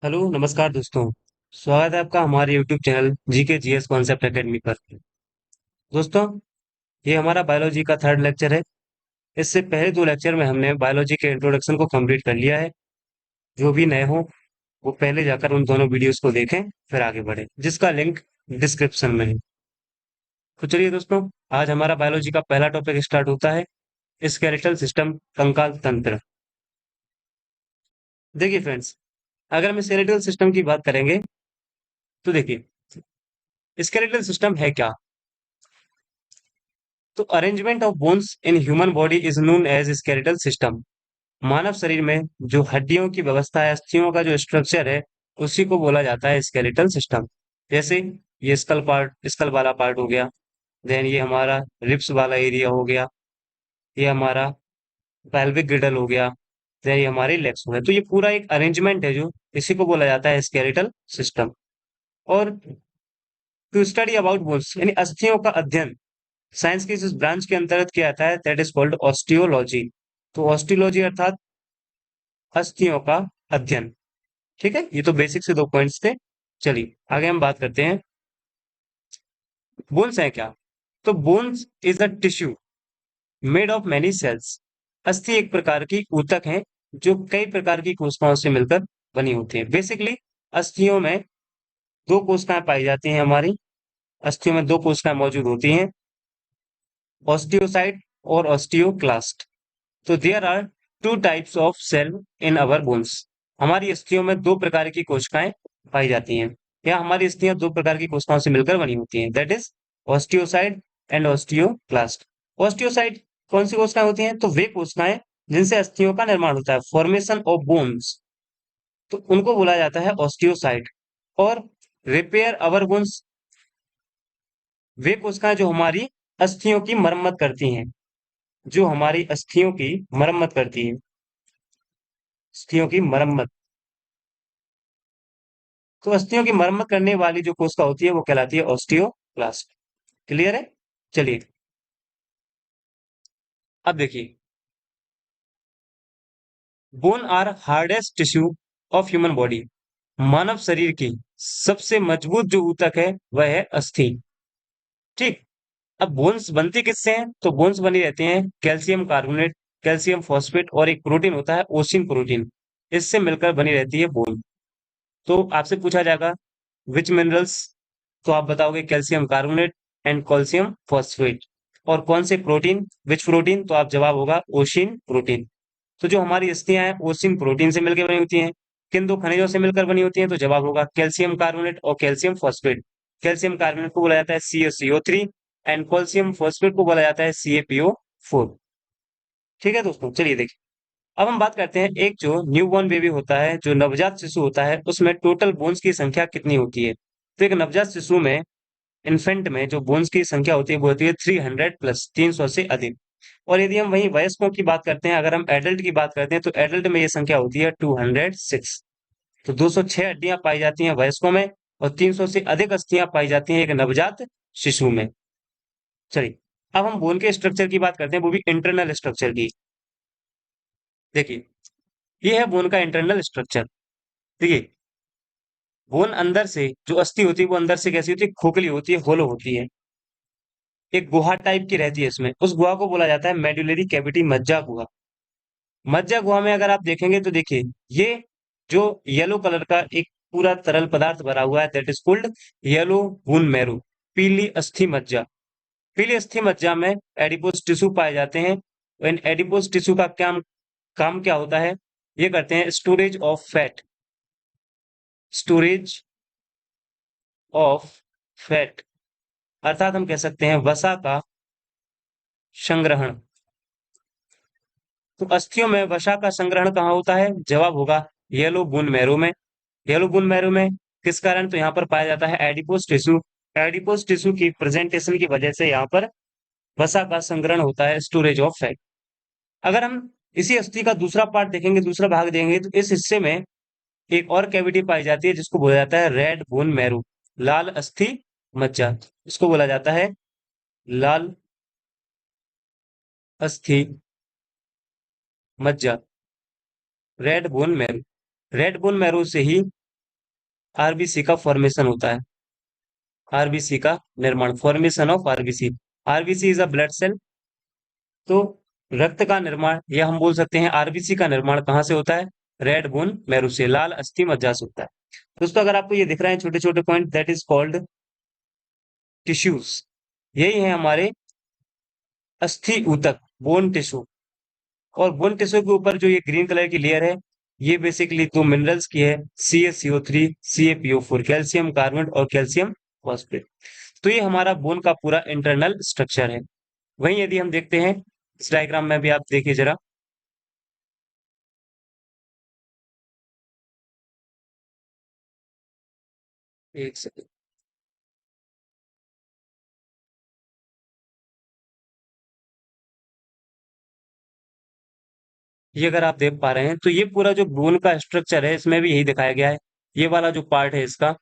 Hello नमस्कार दोस्तों। स्वागत है आपका हमारे YouTube channel GK GS concept academy पर। दोस्तों, ये हमारा बायोलॉजी का थर्ड लेक्चर है। इससे पहले दो लेक्चर में हमने बायोलॉजी के इंट्रोडक्शन को कंप्लीट कर लिया है। जो भी नए हो वो पहले जाकर उन दोनों वीडियोस को देखें, फिर आगे बढ़े, जिसका लिंक डिस्क्रिप्शन में है। तो चलिए दोस्तों, आज हमारा बायोलॉजी का पहला टॉपिक स्टार्ट होता है, स्केलेटल सिस्टम, कंकाल तंत्र। देखिए फ्रेंड्स, अगर हम स्केलेटल सिस्टम की बात करेंगे तो देखिए, स्केलेटल सिस्टम है क्या? तो arrangement of bones in human body is known as skeletal system. मानव शरीर में जो हड्डियों की व्यवस्था है, अस्थियों का जो स्ट्रक्चर है, उसी को बोला जाता है स्केलेटल सिस्टम। जैसे ये स्कल वाला पार्ट हो गया, देन ये हमारा रिब्स वाला एरिया हो गया, ये हमारा पेल्विक गिडल हो गया, देन ये हमारे लेग्स हो गए। तो ये पूरा एक अरेंजमेंट है, जो इसी को बोला जाता है स्केलेटल सिस्टम। और टू स्टडी अबाउट बोन्स यानी अस्थियों का अध्ययन, साइंस की इस ब्रांच के अंतर्गत किया जाता है, दैट इज कॉल्ड ऑस्टियोलॉजी। तो ऑस्टियोलॉजी अर्थात अस्थियों का अध्ययन। ठीक है, ये तो बेसिक से दो पॉइंट्स थे। चलिए आगे हम बात करते हैं, बोन्स है क्या? तो bones is a tissue made of many cells. अस्थि एक प्रकार की ऊतक है जो कई प्रकार की कोशिकाओं से मिलकर बनी होती है। बेसिकली अस्थियों में दो कोशिकाएं पाई जाती हैं हमारी। अस्थियों में दो कोशिकाएं मौजूद होती हैं, ऑस्टियोसाइट और ऑस्टियोक्लास्ट। तो there are two types of cell in our bones. हमारी अस्थियों में दो प्रकार की कोशिकाएं पाई जाती हैं, या हमारी अस्थियां दो प्रकार की कोशिकाओं से मिलकर बनी होती हैं, that is osteocyte and osteoclast. Osteocyte कौन सी कोशिकाएं होती हैं? तो वे कोशिकाएं जिनसे अस्थियों का निर्माण होता है, फॉर्मेशन ऑफ बोन्स, तो उनको बोला जाता है ऑस्टियोसाइट। और रिपेयर अवर बोन्स, वे कोशिकाएं जो हमारी अस्थियों की मरम्मत करती हैं, जो हमारी अस्थियों की मरम्मत करती हैं, अस्थियों की मरम्मत। तो अस्थियों की मरम्मत करने वाली जो कोशिका होती है वो कहलाती है ऑस्टियोक्लास्ट। क्लियर है? चलिए अब देखिए, bone are hardest tissue of human body. मानव शरीर की सबसे मजबूत जो ऊतक है वह है अस्थि। ठीक। अब बोन्स बनती किससे हैं? तो बोन्स बनी रहती हैं कैल्शियम कार्बोनेट, कैल्शियम फॉस्फेट और एक प्रोटीन होता है ओसिन प्रोटीन, इससे मिलकर बनी रहती है बोन। तो आपसे पूछा जाएगा विच मिनरल्स, तो आप बताओगे calcium carbonate and calcium phosphate. और कौन से प्रोटीन, विच प्रोटीन, तो आप जवाब होगा ओशिन प्रोटीन। तो जो हमारी अस्थियां हैं ओशिन प्रोटीन से मिलकर बनी होती हैं। किन दो खनिजों से मिलकर बनी होती हैं? तो जवाब होगा कैल्शियम कार्बोनेट और कैल्शियम फॉस्फेट। कैल्शियम कार्बोनेट को बोला जाता है CaCO3 एंड कैल्शियम फॉस्फेट को बोला जाता है CaPO4। ठीक है दोस्तों, चलिए देखिए, अब हम बात करते हैं, एक जो न्यूबॉर्न बेबी होता है, जो नवजात शिशु होता है, उसमें टोटल बोन्स की संख्या कितनी होती है? तो एक नवजात शिशु में, इन्फेंट में जो बोन्स की संख्या होती है वो होती है 300 प्लस, 300 से अधिक। और यदि हम वही वयस्कों की बात करते हैं, अगर हम एडल्ट की बात करते हैं, तो एडल्ट में ये संख्या होती है 206। तो 206 हड्डियां पाई जाती हैं वयस्कों में, और 300 से अधिक अस्थियां पाई जाती हैं एक नवजात शिशु में। चलिए अब हम बोन के स्ट्रक्चर की बात करते हैं, वो भी इंटरनल स्ट्रक्चर की। देखिए, ये है बोन का इंटरनल स्ट्रक्चर। देखिए, बोन अंदर से जो अस्थि होती है वो अंदर से कैसी होती है? खोखली होती है, होलो होती है, एक गुहा टाइप की रहती है इसमें। उस गुहा को बोला जाता है मेडुलरी कैविटी, मज्जा गुहा। मज्जा गुहा में अगर आप देखेंगे तो देखिए, ये जो येलो कलर का एक पूरा तरल पदार्थ भरा हुआ है, that is called yellow bone marrow, पीली अस्थि मज्जा। पीली अस्थि मज्जा में एडिपोज टिश्यू पाए जाते हैं। इन एडिपोज टिश्यू का क्या काम क्या होता है? ये करते हैं storage of fat, storage of fat, अर्थात हम कह सकते हैं वसा का संग्रहण। तो अस्थियों में वसा का संग्रहण कहाँ होता है? जवाब होगा येलो बोन मैरो में। येलो बोन मैरो में किस कारण? तो यहाँ पर पाया जाता है एडिपोज टिश्यू। एडिपोज टिश्यू की प्रेजेंटेशन की वजह से यहाँ पर वसा का संग्रहण होता है, स्टोरेज ऑफ फैट। अगर हम इसी अस्थि का दूसरा पार्ट देखेंगे, दूसरा भाग देंगे, तो इस हिस्से में एक और कैविटी पाई जाती है जिसको बोला जाता है रेड बोन मैरो, लाल अस्थि मज्जा। इसको बोला जाता है लाल अस्थि मज्जा, red bone marrow. Red bone marrow से ही आरबीसी का फॉर्मेशन होता है। आरबीसी का निर्माण, formation of RBC. RBC is a blood cell. तो रक्त का निर्माण, या हम बोल सकते हैं आरबीसी का निर्माण कहाँ से होता है? रेड बोन मैरू से, लाल अस्थि मज्जा से होता है। दोस्तों अगर आपको ये दिख रहे हैं छोटे छोटे point, that is called tissues. यही है हमारे अस्थि ऊतक, बोन टिश्यू। और बोन टिश्यू के ऊपर जो ये ग्रीन कलर की लेयर है, ये बेसिकली दो मिनरल्स की है, CaCO3, CaPO4, कैल्शियम कार्बोनेट और कैल्शियम फॉस्फेट। तो ये हमारा बोन का पूरा इंटरनल स्ट्रक्चर है। वहीं यदि हम देखते हैं इस डायग्राम में भी, आप देखिए जरा। एक सेकंड। ये अगर आप देख पा रहे हैं तो ये पूरा जो बोन का स्ट्रक्चर है, इसमें भी यही दिखाया गया है। ये वाला जो पार्ट है इसका,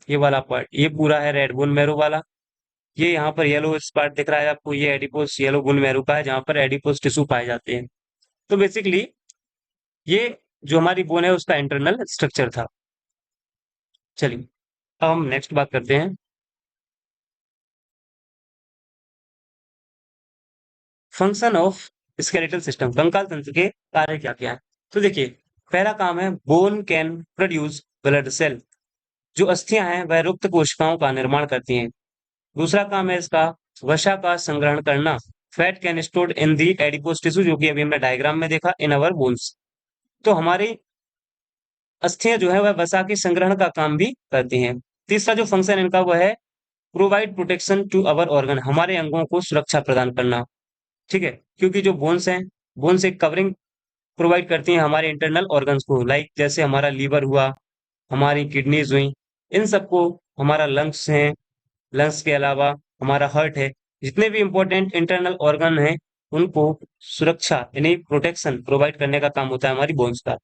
ये वाला पार्ट, ये पूरा है रेड बोन मैरो वाला। ये यहाँ पर येलो इस पार्ट दिख रहा है आपको, ये एडिपोस येलो बोन मैरो का है, जहाँ पर एडिपोस टिश्यू पाए जाते हैं। तो बेसिकली ये जो हमारी बोन है उसका इंटरनल स्ट्रक्चर था। चलिए अब हम नेक्स्ट बात करते हैं, फंक्शन ऑफ स्केलेटल सिस्टम, कंकाल तंत्र के कार्य क्या क्या है। तो देखिए, पहला काम है bone can produce blood cell. जो अस्थियां हैं वह रक्त कोशिकाओं का निर्माण करती हैं। दूसरा काम है इसका वसा का संग्रहण करना, fat can stored in the adipose tissue, जो कि अभी हमने डायग्राम में देखा, इन अवर बोन्स। तो हमारी अस्थियां जो है वह वसा के संग्रहण का काम भी करती हैं। तीसरा जो फंक्शन इनका वह है provide protection to our organ, हमारे अंगों को सुरक्षा प्रदान करना। ठीक है, क्योंकि जो बोन्स हैं, बोन्स एक कवरिंग प्रोवाइड करती हैं हमारे इंटरनल ऑर्गन्स को, लाइक जैसे हमारा लीवर हुआ, हमारी किडनीज हुई, इन सबको, हमारा लंग्स हैं, लंग्स के अलावा हमारा हार्ट है, जितने भी इंपॉर्टेंट इंटरनल ऑर्गन हैं, उनको सुरक्षा यानी प्रोटेक्शन प्रोवाइड करने का काम होता है हमारी बोन्स का।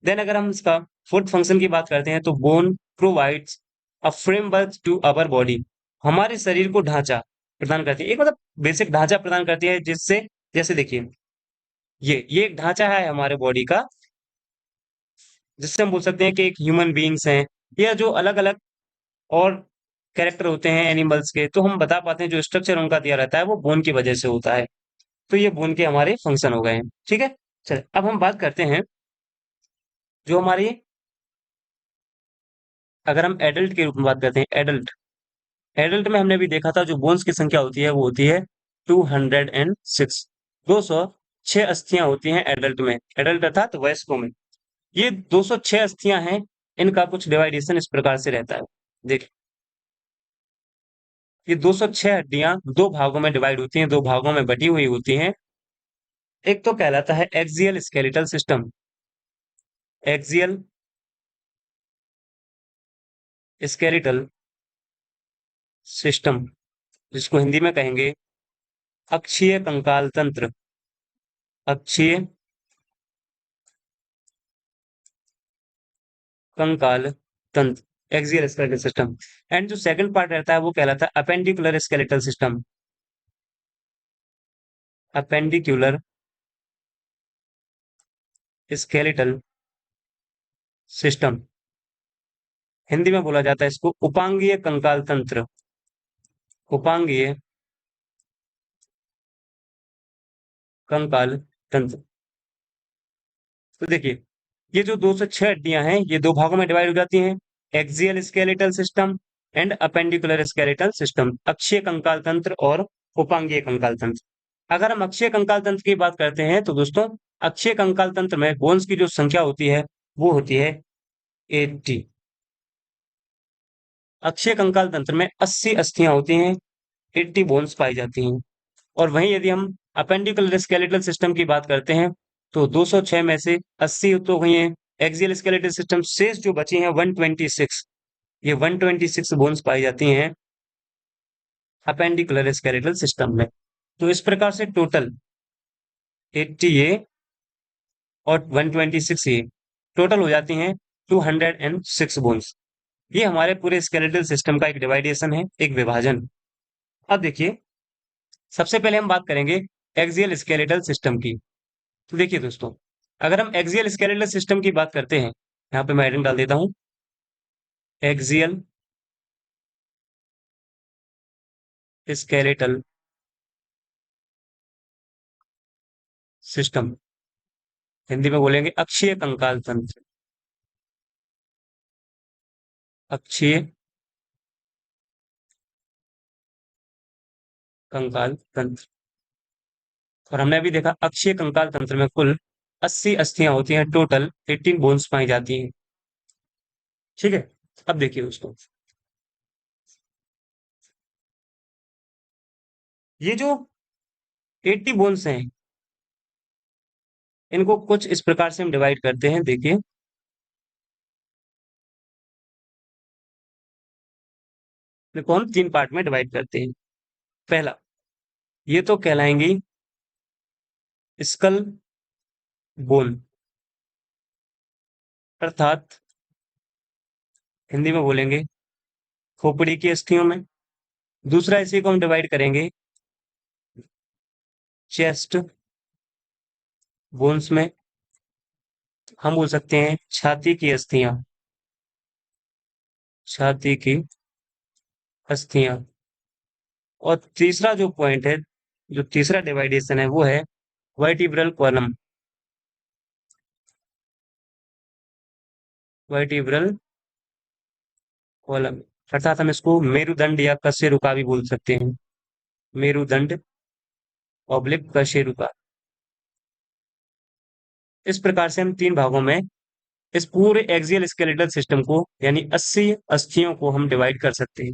देन अगर हम इसका फोर्थ फंक्शन की बात करते हैं, तो bone provides a framework to our body, हमारे शरीर को ढांचा प्रदान करती है, एक मतलब बेसिक ढांचा प्रदान करती है, जिससे जैसे देखिए, ये एक ढांचा है हमारे बॉडी का, जिससे हम बोल सकते हैं कि एक ह्यूमन बीइंग्स हैं, या जो अलग अलग और कैरेक्टर होते हैं एनिमल्स के, तो हम बता पाते हैं जो स्ट्रक्चर उनका दिया रहता है वो बोन की वजह से होता है। तो ये बोन के हमारे फंक्शन हो गए हैं। ठीक है, चलिए अब हम बात करते हैं जो हमारी, अगर हम एडल्ट के रूप में बात करते हैं, एडल्ट, एडल्ट में हमने भी देखा था जो बोन्स की संख्या होती है वो होती है 206। 206 अस्थियां होती हैं एडल्ट में, एडल्ट अर्थात वयस्कों में। ये 206 अस्थियां हैं, इनका कुछ डिवाइडेशन इस प्रकार से रहता है। देखिए, ये 206 हड्डियां दो भागों में डिवाइड होती हैं, दो भागों में बटी हुई होती हैं। एक तो कहलाता है axial skeletal system, axial skeletal system, जिसको हिंदी में कहेंगे अक्षीय कंकाल तंत्र, अक्षीय कंकाल तंत्र, एक्सियल स्केलेटल सिस्टम। एंड जो सेकंड पार्ट रहता है वो कहलाता है appendicular skeletal system, appendicular skeletal system. Hindi में बोला जाता है इसको उपांगीय कंकाल तंत्र, उपांगीय कंकाल तंत्र। तो देखिए, ये जो 206 हड्डियां हैं ये दो भागों में डिवाइड हो जाती हैं, axial skeletal system and appendicular skeletal system, अक्षीय कंकाल तंत्र और उपांगीय कंकाल तंत्र। अगर हम अक्षीय कंकाल तंत्र की बात करते हैं तो दोस्तों, अक्षीय कंकाल तंत्र में बोन्स की जो संख्या होती है वो होती है 80। अक्षीय कंकाल तंत्र में 80 अस्थियां होती हैं, 80 बोन्स पाई जाती हैं। और वहीं यदि हम अपेंडिकुलर स्केलेटल सिस्टम की बात करते हैं तो 206 में से 80 तो हुई हैं एक्सियल स्केलेटल सिस्टम, शेष जो बची हैं 126, ये 126 बोन्स पाई जाती हैं अपेंडिकुलर स्केलेटल सिस्टम में। तो इस प्रकार से टोटल 80 ये और 126 ये टोटल हो जाती हैं 206 बोन्स। ये हमारे पूरे स्केलेटल सिस्टम का एक डिवाइडेशन है, एक विभाजन। अब देखिए, सबसे पहले हम बात करेंगे एक्सियल स्केलेटल सिस्टम की। तो देखिए दोस्तों, अगर हम एक्सियल स्केलेटल सिस्टम की बात करते हैं यहाँ पे मैं हेडिंग डाल देता हूँ, एक्सियल स्केलेटल सिस्टम, हिंदी में बोलेंगे अक्षीय कंकाल तंत्र। अक्षीय कंकाल तंत्र। और हमने अभी देखा अक्षीय कंकाल तंत्र में कुल 80 अस्थियां होती हैं, टोटल 18 बोन्स पाई जाती हैं। ठीक है, अब देखिए दोस्तों, ये जो 80 बोन्स हैं, इनको कुछ इस प्रकार से हम डिवाइड करते हैं। देखिए, इनको हम 3 पार्ट में डिवाइड करते हैं। पहला, ये तो कहलाएंगी स्कल बोन, अर्थात हिंदी में बोलेंगे खोपड़ी की अस्थियों में। दूसरा, इसी को हम डिवाइड करेंगे चेस्ट बोन्स में, हम बोल सकते हैं छाती की अस्थियां, छाती की अस्थियां। और तीसरा जो पॉइंट है, जो तीसरा डिवाइडेशन है, वो है वर्टिब्रल कॉलम, वर्टिब्रल कॉलम, अर्थात हम इसको मेरुदंड या कशेरुका भी बोल सकते हैं, मेरुदंड ऑब्लिक कशेरुका। इस प्रकार से हम 3 भागों में इस पूरे एक्सियल स्केलेटल सिस्टम को, यानी 80 अस्थियों को हम डिवाइड कर सकते हैं।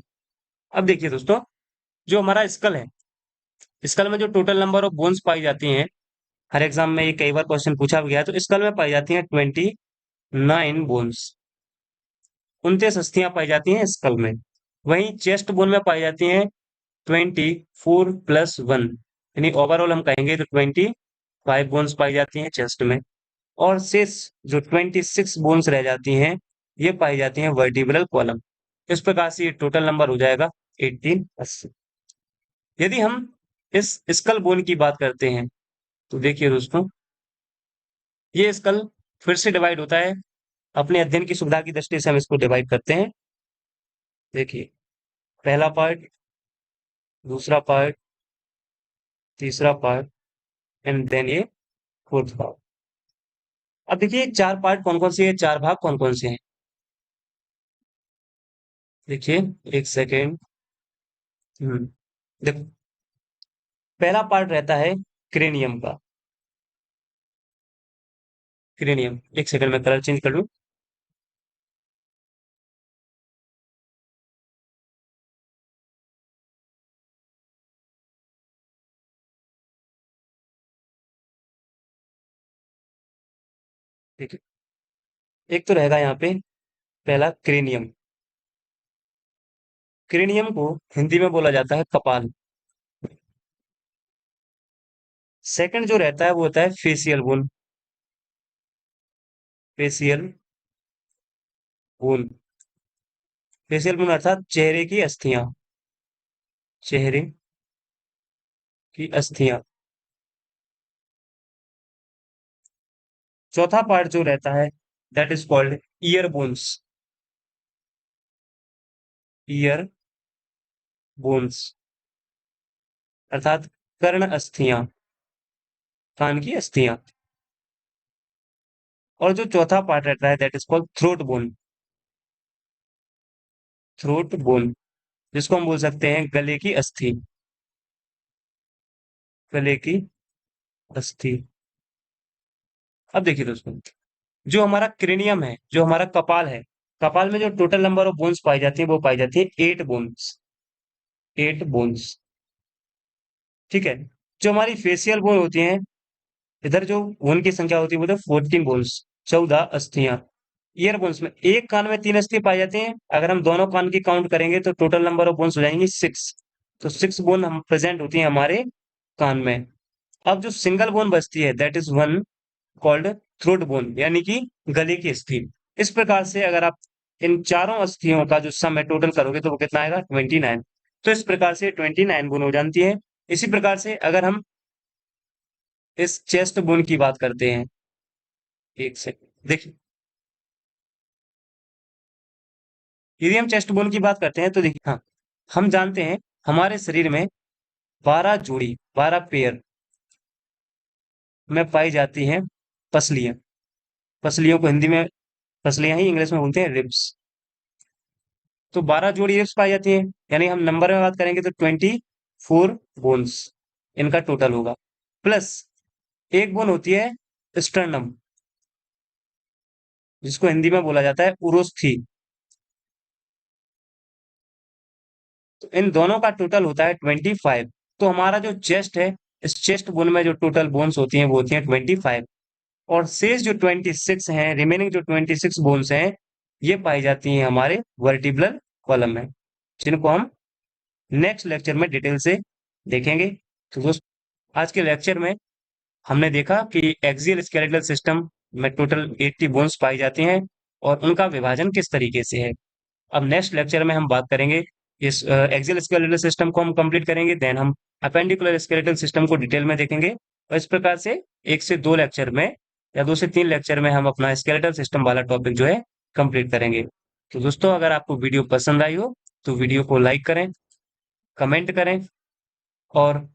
अब देखिए दोस्तों, जो हमारा स्कल है, स्कल में जो टोटल नंबर ऑफ बोन्स पाई जाती हैं, हर एग्जाम में ये कई बार क्वेश्चन पूछा भी गया है, तो स्कल में पाई जाती हैं 29 बोन्स, 29 अस्थियां पाई जाती हैं स्कल में। वहीं चेस्ट बोन में पाई जाती हैं 24+1, यानी ओवरऑल हम कहेंगे तो 25 बोन्स पाई जाती हैं चेस्ट में। और शेष जो 26 बोन्स रह जाती हैं, ये पाई जाती हैं वर्टिब्रल कॉलम। इस प्रकार से ये टोटल नंबर हो जाएगा 1880। यदि हम इस स्कल बोन की बात करते हैं, तो देखिए दोस्तों, ये स्कल फिर से डिवाइड होता है। अपने अध्ययन की सुविधा की दृष्टि से हम इसको डिवाइड करते हैं। देखिए, पहला पार्ट, दूसरा पार्ट, तीसरा पार्ट, एंड देन ये फोर्थ पार्ट। अब देखिए, 4 पार्ट कौन कौन से हैं, 4 भाग कौन कौन से हैं। देखिए, एक सेकेंड। देखो, पहला पार्ट रहता है क्रेनियम का। क्रेनियम, एक सेकंड में कलर चेंज कर लूं। ठीक है, एक तो रहेगा यहाँ पे पहला क्रेनियम। क्रेनियम को हिंदी में बोला जाता है कपाल। सेकंड जो रहता है वो होता है facial bone, facial bone. Facial bone अर्थात चेहरे की अस्थियां, चेहरे की अस्थियां। चौथा पार्ट जो रहता है, that is called ear bones, ear bones, अर्थात कर्ण अस्थियां, कान की अस्थियां। और जो चौथा पार्ट रहता है, that is called throat bone, throat bone, जिसको हम बोल सकते हैं गले की अस्थि, गले की अस्थि। अब देखिए दोस्तों, जो हमारा क्रेनियम है, जो हमारा कपाल है, कपाल में जो टोटल नंबर ऑफ बोन्स पाई जाती है, वो पाई जाती है 8 बोन्स, 8 बोन्स। ठीक है, जो हमारी फेशियल बोन होती हैं, इधर जो बोन की संख्या होती है वो तो 14 बोन्स, 14 अस्थियां। ईयर बोन्स में एक कान में 3 अस्थि पाई जाती हैं, अगर हम दोनों कान की काउंट करेंगे तो टोटल नंबर ऑफ बोन्स हो जाएंगे 6। तो 6 बोन हम प्रेजेंट होती है हमारे कान में। अब जो सिंगल बोन बचती है, that is one called throat bone, यानी कि गले की अस्थि। इस प्रकार से अगर आप इन चारों अस्थियों का जो सम है टोटल करोगे तो वो कितना आएगा, 29। तो इस प्रकार से 29 बोन हो जाती है। इसी प्रकार से अगर हम इस चेस्ट बोन की बात करते हैं, एक सेकंड देखिए, यदि हम चेस्ट बोन की बात करते हैं तो देखिए, हाँ, हम जानते हैं हमारे शरीर में 12 जोड़ी, 12 पेयर में पाई जाती हैं पसलियां। पसलियों को हिंदी में पसलियां ही इंग्लिश में बोलते हैं रिब्स। तो 12 जोड़ी रिब्स पाई जाती हैं, यानी हम नंबर में बात करेंगे तो 24 बोन्स इनका टोटल होगा। प्लस एक बोन होती है स्टर्नम, जिसको हिंदी में बोला जाता है उरोस्थी। तो इन दोनों का टोटल होता है 25। तो हमारा जो चेस्ट है, इस चेस्ट बोन में जो टोटल बोन्स होती हैं वो होती हैं 25। और शेष जो 26 हैं, रिमेनिंग जो 26 बोन्स हैं, ये पाई जाती हैं हमारे वर्टिब्रल कॉलम में, जिनको हम नेक्स्ट लेक्चर में डिटेल से देखेंगे। तो दोस्तों, आज के लेक्चर में हमने देखा कि एक्सियल स्केलेटल सिस्टम में टोटल 80 बोन्स पाई जाती हैं और उनका विभाजन किस तरीके से है। अब नेक्स्ट लेक्चर में हम बात करेंगे, इस एक्सियल स्केलेटल सिस्टम को हम कंप्लीट करेंगे, देन हम अपेंडिकुलर स्केलेटल सिस्टम को डिटेल में देखेंगे। और इस प्रकार से 1 से 2 लेक्चर में या 2 से 3 लेक्चर में हम अपना स्केलेटल सिस्टम वाला टॉपिक जो है कंप्लीट करेंगे। तो दोस्तों, अगर आपको वीडियो पसंद आई हो तो वीडियो को लाइक करें, कमेंट करें, और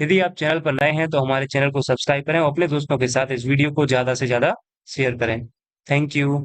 यदि आप चैनल पर नए हैं तो हमारे चैनल को सब्सक्राइब करें और अपने दोस्तों के साथ इस वीडियो को ज़्यादा से ज़्यादा शेयर करें। Thank you.